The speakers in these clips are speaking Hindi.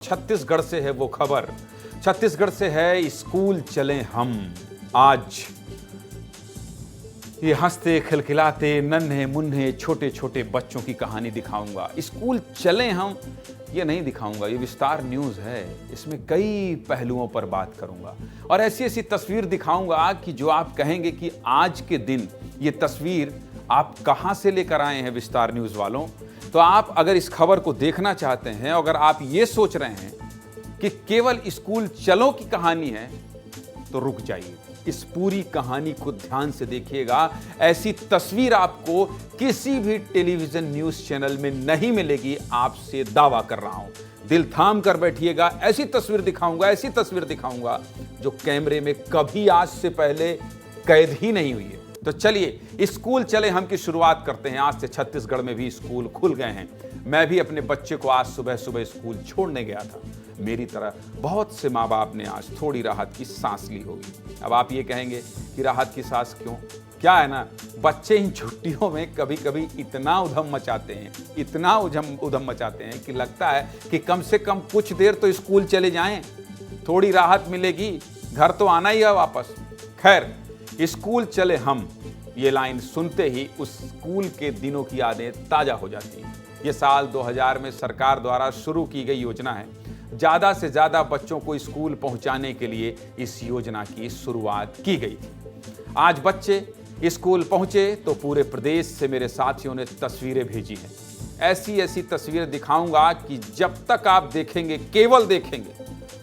छत्तीसगढ़ से है वो खबर। छत्तीसगढ़ से है स्कूल चले हम। आज ये हंसते खिलखिलाते नन्हे मुन्ने छोटे छोटे बच्चों की कहानी दिखाऊंगा। स्कूल चले हम ये नहीं दिखाऊंगा, ये विस्तार न्यूज है। इसमें कई पहलुओं पर बात करूंगा और ऐसी ऐसी तस्वीर दिखाऊंगा कि जो आप कहेंगे कि आज के दिन ये तस्वीर आप कहां से लेकर आए हैं विस्तार न्यूज वालों। तो आप अगर इस खबर को देखना चाहते हैं, अगर आप ये सोच रहे हैं कि केवल स्कूल चलो की कहानी है, तो रुक जाइए। इस पूरी कहानी को ध्यान से देखिएगा। ऐसी तस्वीर आपको किसी भी टेलीविजन न्यूज चैनल में नहीं मिलेगी, आपसे दावा कर रहा हूं। दिल थाम कर बैठिएगा। ऐसी तस्वीर दिखाऊंगा जो कैमरे में कभी आज से पहले कैद ही नहीं हुई है। तो चलिए स्कूल चले हम की शुरुआत करते हैं। आज से छत्तीसगढ़ में भी स्कूल खुल गए हैं। मैं भी अपने बच्चे को आज सुबह सुबह स्कूल छोड़ने गया था। मेरी तरह बहुत से माँ बाप ने आज थोड़ी राहत की सांस ली होगी। अब आप ये कहेंगे कि राहत की सांस क्यों? क्या है ना, बच्चे इन छुट्टियों में कभी कभी इतना उधम मचाते हैं कि लगता है कि कम से कम कुछ देर तो स्कूल चले जाएं, थोड़ी राहत मिलेगी, घर तो आना ही है वापस। खैर, स्कूल चले हम, ये लाइन सुनते ही उस स्कूल के दिनों की यादें ताजा हो जाती हैं। ये साल 2000 में सरकार द्वारा शुरू की गई योजना है। ज्यादा से ज्यादा बच्चों को स्कूल पहुंचाने के लिए इस योजना की शुरुआत की गई थी। आज बच्चे स्कूल पहुंचे तो पूरे प्रदेश से मेरे साथियों ने तस्वीरें भेजी हैं। ऐसी ऐसी तस्वीरें दिखाऊंगा कि जब तक आप देखेंगे, केवल देखेंगे,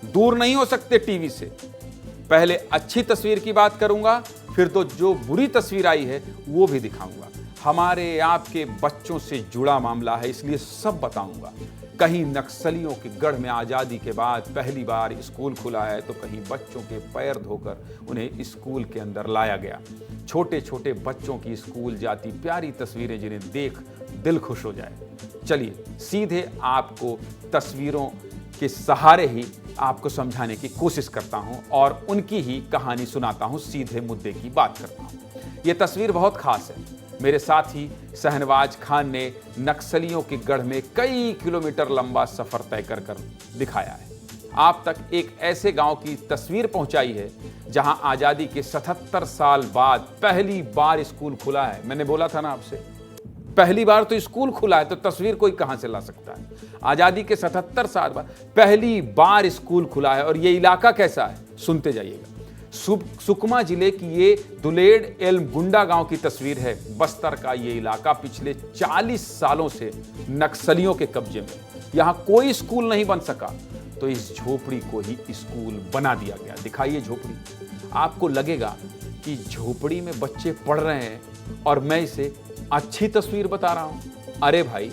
दूर नहीं हो सकते टीवी से। पहले अच्छी तस्वीर की बात करूंगा, फिर तो जो बुरी तस्वीर आई है वो भी दिखाऊंगा। हमारे आपके बच्चों से जुड़ा मामला है, इसलिए सब बताऊंगा। कहीं नक्सलियों के गढ़ में आज़ादी के बाद पहली बार स्कूल खुला है, तो कहीं बच्चों के पैर धोकर उन्हें स्कूल के अंदर लाया गया। छोटे छोटे बच्चों की स्कूल जाती प्यारी तस्वीरें जिन्हें देख दिल खुश हो जाए। चलिए सीधे आपको तस्वीरों के सहारे ही आपको समझाने की कोशिश करता हूं और उनकी ही कहानी सुनाता हूं। सीधे मुद्दे की बात करता हूं। यह तस्वीर बहुत खास है। मेरे साथी शहनवाज खान ने नक्सलियों के गढ़ में कई किलोमीटर लंबा सफर तय कर दिखाया है। आप तक एक ऐसे गांव की तस्वीर पहुंचाई है जहां आजादी के 77 साल बाद पहली बार स्कूल खुला है। मैंने बोला था ना आपसे, पहली बार तो स्कूल खुला है, तो तस्वीर कोई कहां से ला सकता है? आजादी के 77 साल बाद पहली बार स्कूल खुला है। और ये इलाका कैसा है, सुनते जाइएगा। सुकमा जिले की ये दुलेड़ एलमगुंडा गांव की तस्वीर है। बस्तर का ये इलाका पिछले 40 सालों से नक्सलियों के कब्जे में। यहां कोई स्कूल नहीं बन सका, तो इस झोपड़ी को ही स्कूल बना दिया गया। दिखाइए झोपड़ी। आपको लगेगा कि झोपड़ी में बच्चे पढ़ रहे हैं और मैं इसे अच्छी तस्वीर बता रहा हूं। अरे भाई,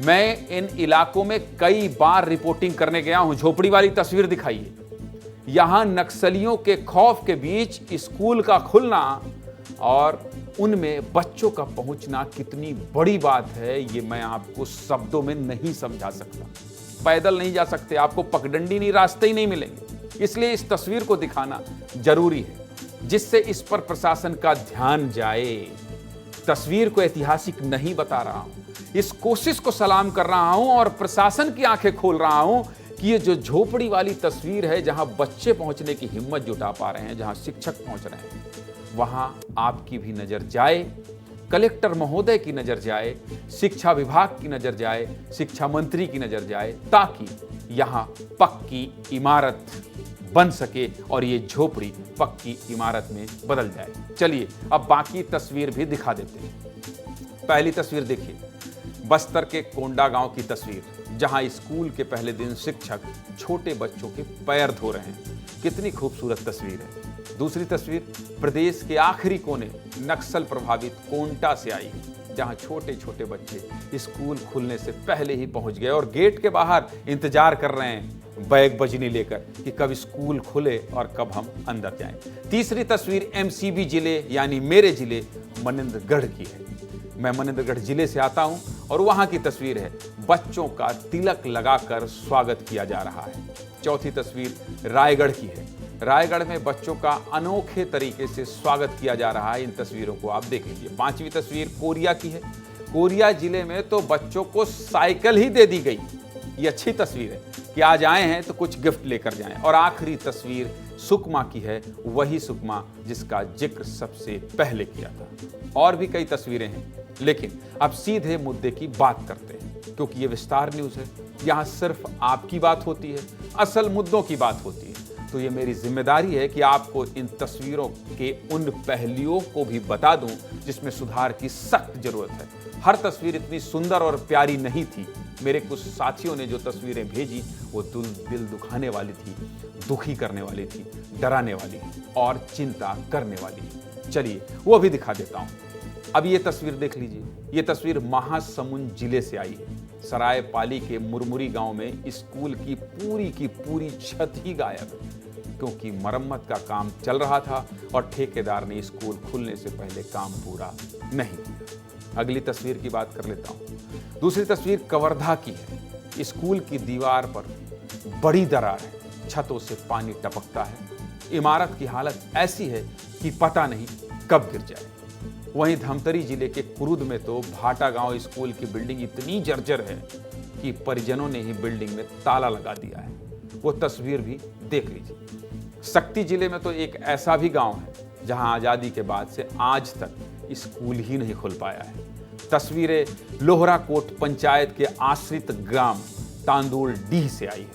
मैं इन इलाकों में कई बार रिपोर्टिंग करने गया हूं। झोपड़ी वाली तस्वीर दिखाइए। यहां नक्सलियों के खौफ के बीच स्कूल का खुलना और उनमें बच्चों का पहुंचना कितनी बड़ी बात है, ये मैं आपको शब्दों में नहीं समझा सकता। पैदल नहीं जा सकते, आपको पगडंडी नहीं, रास्ते ही नहीं मिलेंगे। इसलिए इस तस्वीर को दिखाना जरूरी है, जिससे इस पर प्रशासन का ध्यान जाए। तस्वीर को ऐतिहासिक नहीं बता रहा हूं, इस कोशिश को सलाम कर रहा हूं और प्रशासन की आंखें खोल रहा हूं कि ये जो झोपड़ी वाली तस्वीर है, जहां बच्चे पहुंचने की हिम्मत जुटा पा रहे हैं, जहां शिक्षक पहुंच रहे हैं, वहां आपकी भी नजर जाए, कलेक्टर महोदय की नजर जाए, शिक्षा विभाग की नजर जाए, शिक्षा मंत्री की नजर जाए, ताकि यहां पक्की इमारत बन सके और ये झोपड़ी पक्की इमारत में बदल जाए। चलिए अब बाकी तस्वीर भी दिखा देते हैं। पहली तस्वीर देखिए, बस्तर के कोंडा गांव की तस्वीर, जहां स्कूल के पहले दिन शिक्षक छोटे बच्चों के पैर धो रहे हैं। कितनी खूबसूरत तस्वीर है। दूसरी तस्वीर प्रदेश के आखिरी कोने नक्सल प्रभावित कोंटा से आई है, जहां छोटे छोटे बच्चे स्कूल खुलने से पहले ही पहुंच गए और गेट के बाहर इंतजार कर रहे हैं बैग बजनी लेकर कि कब स्कूल खुले और कब हम अंदर जाएं। तीसरी तस्वीर एमसीबी जिले यानी मेरे जिले मनेंद्रगढ़ की है। मैं मनेंद्रगढ़ जिले से आता हूं और वहां की तस्वीर है, बच्चों का तिलक लगाकर स्वागत किया जा रहा है। चौथी तस्वीर रायगढ़ की है। रायगढ़ में बच्चों का अनोखे तरीके से स्वागत किया जा रहा है। इन तस्वीरों को आप देख लीजिए। पांचवी तस्वीर कोरिया की है। कोरिया जिले में तो बच्चों को साइकिल ही दे दी गई। ये अच्छी तस्वीर है कि कि आज आए हैं तो कुछ गिफ्ट लेकर जाएं। और आखिरी तस्वीर सुकमा की है, वही सुकमा जिसका जिक्र सबसे पहले किया था। और भी कई तस्वीरें हैं, लेकिन अब सीधे मुद्दे की बात करते हैं, क्योंकि ये विस्तार न्यूज़ है। यहाँ सिर्फ आपकी बात होती है, असल मुद्दों की बात होती है। तो ये मेरी जिम्मेदारी है कि आपको इन तस्वीरों के उन पहलुओं को भी बता दूं जिसमें सुधार की सख्त जरूरत है। हर तस्वीर इतनी सुंदर और प्यारी नहीं थी। मेरे कुछ साथियों ने जो तस्वीरें भेजी वो दिल दुखाने वाली थी, दुखी करने वाली थी, डराने वाली और चिंता करने वाली। चलिए वो भी दिखा देता हूं। अब ये तस्वीर देख लीजिए। ये तस्वीर महासमुंद जिले से आई है। सरायपाली के मुरमुरी गांव में स्कूल की पूरी छत ही गायब है, क्योंकि मरम्मत का काम चल रहा था और ठेकेदार ने स्कूल खुलने से पहले काम पूरा नहीं किया। अगली तस्वीर की बात कर लेता हूं। दूसरी तस्वीर कवर्धा की है। स्कूल की दीवार पर बड़ी दरार है, छतों से पानी टपकता है। इमारत की हालत ऐसी है कि पता नहीं कब गिर जाए। वहीं धमतरी जिले के कुरुद में तो भाटा गांव स्कूल की बिल्डिंग इतनी जर्जर है कि परिजनों ने ही बिल्डिंग में ताला लगा दिया है। वो तस्वीर भी देख लीजिए। शक्ति जिले में तो एक ऐसा भी गांव है जहां आजादी के बाद से आज तक स्कूल ही नहीं खुल पाया है। तस्वीरें लोहराकोट पंचायत के आश्रित ग्राम तांदुल डीह से आई है।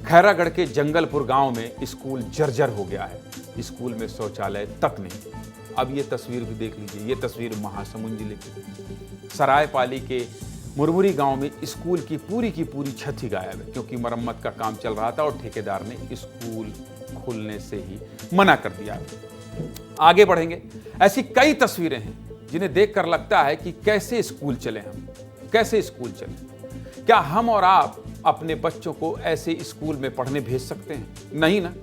खैरागढ़ के जंगलपुर गांव में स्कूल जर्जर हो गया है। स्कूल में शौचालय तक नहीं। अब ये तस्वीर भी देख लीजिए। ये तस्वीर महासमुंद जिले की सरायपाली के मुरमुरी गांव में स्कूल की पूरी छत ही गायब है, क्योंकि मरम्मत का काम चल रहा था और ठेकेदार ने स्कूल खुलने से ही मना कर दिया। आगे बढ़ेंगे। ऐसी कई तस्वीरें हैं जिन्हें देखकर लगता है कि कैसे स्कूल चले हम, कैसे स्कूल चले। क्या हम और आप अपने बच्चों को ऐसे स्कूल में पढ़ने भेज सकते हैं? नहीं ना।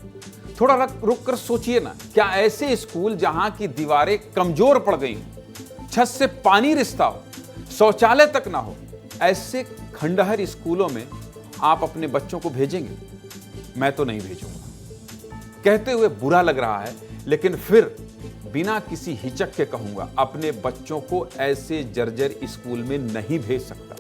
थोड़ा रुक कर सोचिए ना, क्या ऐसे स्कूल जहां की दीवारें कमजोर पड़ गई हो, छत से पानी रिसता हो, शौचालय तक ना हो, ऐसे खंडहर स्कूलों में आप अपने बच्चों को भेजेंगे? मैं तो नहीं भेजूंगा। कहते हुए बुरा लग रहा है, लेकिन फिर बिना किसी हिचक के कहूंगा, अपने बच्चों को ऐसे जर्जर स्कूल में नहीं भेज सकता।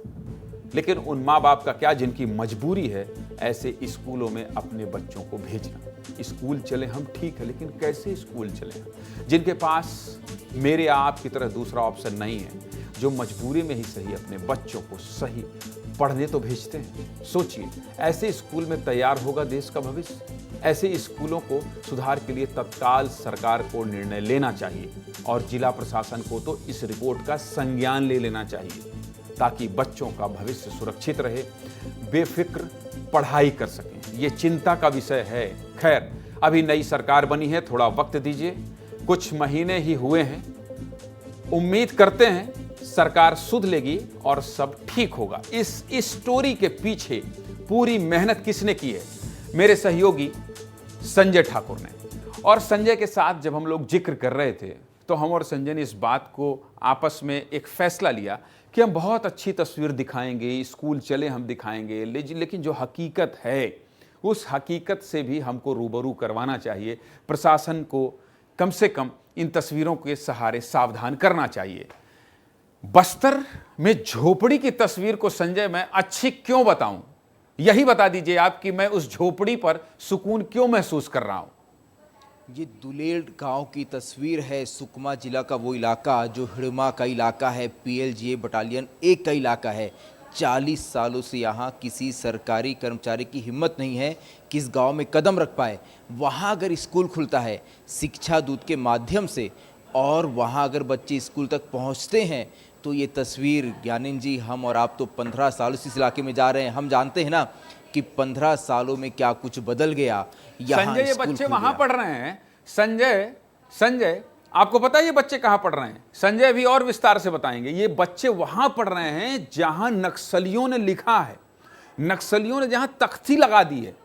लेकिन उन माँ बाप का क्या जिनकी मजबूरी है ऐसे स्कूलों में अपने बच्चों को भेजना। स्कूल चले हम, ठीक है, लेकिन कैसे स्कूल चले हम? जिनके पास मेरे आप की तरह दूसरा ऑप्शन नहीं है, जो मजबूरी में ही सही अपने बच्चों को सही पढ़ने तो भेजते हैं। सोचिए, ऐसे स्कूल में तैयार होगा देश का भविष्य। ऐसे स्कूलों को सुधार के लिए तत्काल सरकार को निर्णय लेना चाहिए और जिला प्रशासन को तो इस रिपोर्ट का संज्ञान ले लेना चाहिए, ताकि बच्चों का भविष्य सुरक्षित रहे, बेफिक्र पढ़ाई कर सकें। ये चिंता का विषय है। खैर, अभी नई सरकार बनी है, थोड़ा वक्त दीजिए, कुछ महीने ही हुए हैं। उम्मीद करते हैं सरकार सुध लेगी और सब ठीक होगा। इस स्टोरी के पीछे पूरी मेहनत किसने की है? मेरे सहयोगी संजय ठाकुर ने। और संजय के साथ जब हम लोग जिक्र कर रहे थे तो हम और संजय ने इस बात को आपस में एक फैसला लिया कि हम बहुत अच्छी तस्वीर दिखाएंगे, स्कूल चले हम दिखाएंगे, लेकिन जो हकीकत है उस हकीकत से भी हमको रूबरू करवाना चाहिए। प्रशासन को कम से कम इन तस्वीरों के सहारे सावधान करना चाहिए। बस्तर में झोपड़ी की तस्वीर को संजय मैं अच्छी क्यों बताऊं? यही बता दीजिए आप कि मैं उस झोपड़ी पर सुकून क्यों महसूस कर रहा हूं। ये दुलेड़ गांव की तस्वीर है। सुकमा जिला का वो इलाका जो हिड़मा का इलाका है, PLGA बटालियन 1 का इलाका है। 40 सालों से यहाँ किसी सरकारी कर्मचारी की हिम्मत नहीं है कि इस गांव में कदम रख पाए। वहाँ अगर स्कूल खुलता है शिक्षा दूत के माध्यम से और वहाँ अगर बच्चे स्कूल तक पहुँचते हैं तो ये तस्वीर, ज्ञानेंद्र जी, हम और आप तो 15 सालों से इस इलाके में जा रहे हैं, हम जानते हैं ना कि 15 सालों में क्या कुछ बदल गया। संजय, ये बच्चे वहां पढ़ रहे हैं। संजय आपको पता है ये बच्चे कहां पढ़ रहे हैं? संजय अभी और विस्तार से बताएंगे। ये बच्चे वहां पढ़ रहे हैं जहां नक्सलियों ने लिखा है, नक्सलियों ने जहां तख्ती लगा दी है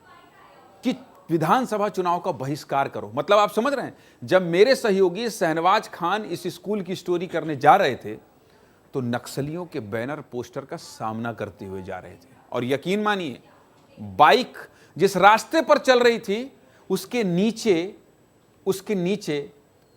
कि विधानसभा चुनाव का बहिष्कार करो। मतलब आप समझ रहे हैं, जब मेरे सहयोगी शहनवाज खान इस स्कूल की स्टोरी करने जा रहे थे तो नक्सलियों के बैनर पोस्टर का सामना करते हुए जा रहे थे। और यकीन मानिए, बाइक जिस रास्ते पर चल रही थी उसके नीचे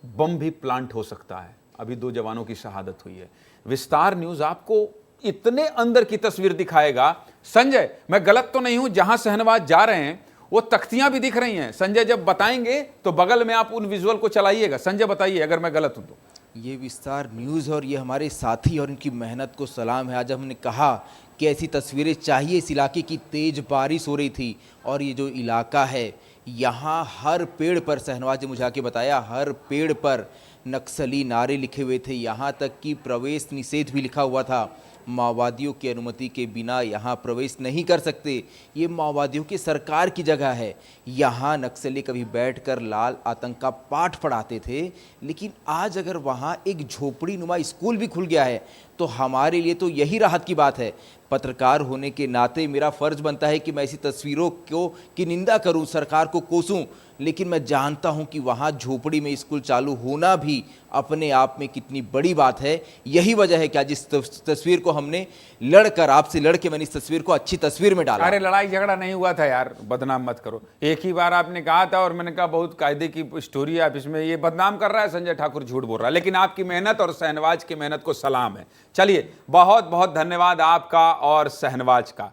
बम भी प्लांट हो सकता है। अभी 2 जवानों की शहादत हुई है। विस्तार न्यूज़ आपको इतने अंदर की तस्वीर दिखाएगा। संजय, मैं गलत तो नहीं हूं, जहां शहनवाज जा रहे हैं वो तख्तियां भी दिख रही हैं। संजय जब बताएंगे तो बगल में आप उन विजुअल को चलाइएगा। संजय बताइए अगर मैं गलत हूं तो। ये विस्तार न्यूज़ और ये हमारे साथी और इनकी मेहनत को सलाम है। आज हमने कहा कि ऐसी तस्वीरें चाहिए। इस इलाके की तेज बारिश हो रही थी और ये जो इलाका है यहाँ हर पेड़ पर, शहनवाज ने मुझे आके बताया, हर पेड़ पर नक्सली नारे लिखे हुए थे। यहाँ तक कि प्रवेश निषेध भी लिखा हुआ था। माओवादियों की अनुमति के बिना यहाँ प्रवेश नहीं कर सकते। ये माओवादियों की सरकार की जगह है। यहाँ नक्सली कभी बैठकर लाल आतंक का पाठ पढ़ाते थे, लेकिन आज अगर वहाँ एक झोपड़ी नुमा स्कूल भी खुल गया है तो हमारे लिए तो यही राहत की बात है। पत्रकार होने के नाते मेरा फ़र्ज बनता है कि मैं ऐसी तस्वीरों की निंदा करूं, सरकार को कोसूं, लेकिन मैं जानता हूं कि वहां झोपड़ी में स्कूल चालू होना भी अपने आप में कितनी बड़ी बात है। यही वजह है कि आज इस तस्वीर को हमने लड़कर, आपसे लड़के मैंने इस तस्वीर को अच्छी तस्वीर में डाला। अरे लड़ाई झगड़ा नहीं हुआ था यार, बदनाम मत करो। एक ही बार आपने कहा था और मैंने कहा बहुत कायदे की स्टोरी है, आप इसमें ये बदनाम कर रहा है, संजय ठाकुर झूठ बोल रहा है। लेकिन आपकी मेहनत और शहनवाज की मेहनत को सलाम है। चलिए, बहुत बहुत धन्यवाद आपका और शहनवाज का।